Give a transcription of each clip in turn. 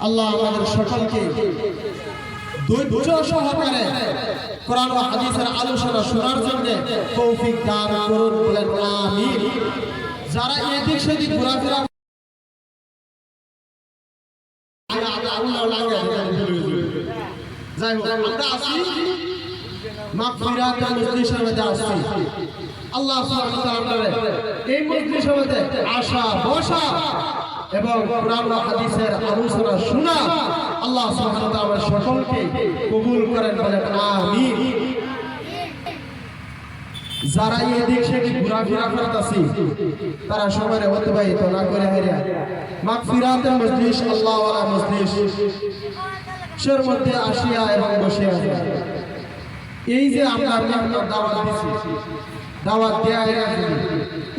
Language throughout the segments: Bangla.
আল্লাহ আমাদের সকলকে ধৈর্য সহকারে কোরআন ও হাদিসের আলোচনা শোনার জন্য তৌফিক দান করুন, বলেন আমিন। যারা এদিক সেদিক ঘোরাফেরা যাই হোক, আমরা আছি মাগফিরাতের মজলিসের মধ্যে আছি। আল্লাহ সুবহানাহু ওয়া তাআলা এই মজলিসের মধ্যে আসা বসা এবং কোরআন ও হাদিসের আলোচনা শোনা আল্লাহ সুবহানাহু ওয়া তাআলা সকলকে কবুল করেন, বলেন আমিন। যারা এদিক সেদিক ঘোরাফেরা করতেছি তারা সময় অতিবাহিত না করে হারিয়া মাগফিরাতের মজলিস, আল্লাহ ওয়ালা মজলিস এর মধ্যে আসিয়া এবং বসে আছে। এই যে আমরা মেহমান দাওয়াত দিছি, দাওয়াত দেয়া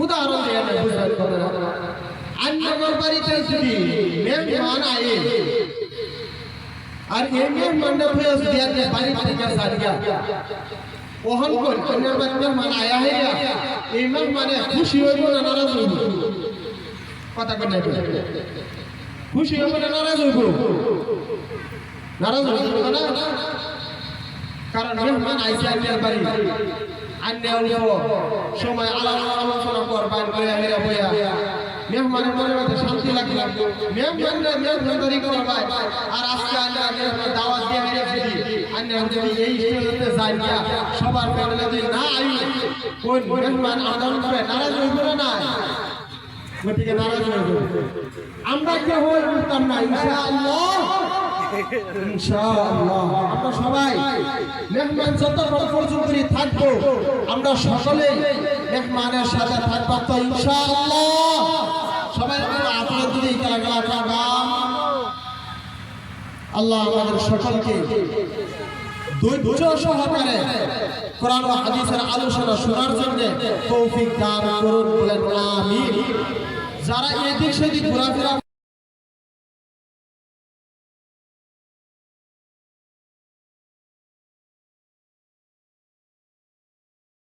উদাহরণ দেয়া বুঝবেন কথা। আপনার বাড়িতে যদি মেহমান আয়ে আর এই মেহমানটা ফেরত দেয়া বাড়ি থেকে সারিয়া ওহন কোন আপনার বাড়িতে মেহমান আয়া হইয়া এই মেহমানে খুশি হইব না নারাজ হইব? কথা কই না, খুশি হইব না নারাজ হইব? নারাজ হইব না, কারণ মেহমান আইসা আপনার বাড়ি আন্নে অল্প সময় আলোচনা করবেন করে হেরা বইয়া মেহমানের মনে মধ্যে শান্তি লাগবে, মেহমানদারি করবেন। আর আজকে আমরা দাওয়াত দিয়ে হেরে ফেলি, আন্নে যদি এই স্টেজে যাই গিয়া সবার প্যানেলে যদি না আই কোন মেহমান আন্দোলন করে নারাজ হইব না? গতিকে নারাজ হইব আমরা কেউ উঠতাম না, ইনশাআল্লাহ ইনশাআল্লাহ। আমরা সবাই মেহমান যতক্ষণ পর্যন্ত থাকবো আমরা সকলে মেহমানের সাথে থাকবো তো ইনশাআল্লাহ। সবাই আপনার যদি আল্লাহ আমাদের সকলকে ধৈর্য সহকারে কোরআন ও হাদিসের আলোচনা শোনার জন্য তৌফিক দান করুন, বলেন আমিন। যারা এদিক সেদিক ঘোরাফেরা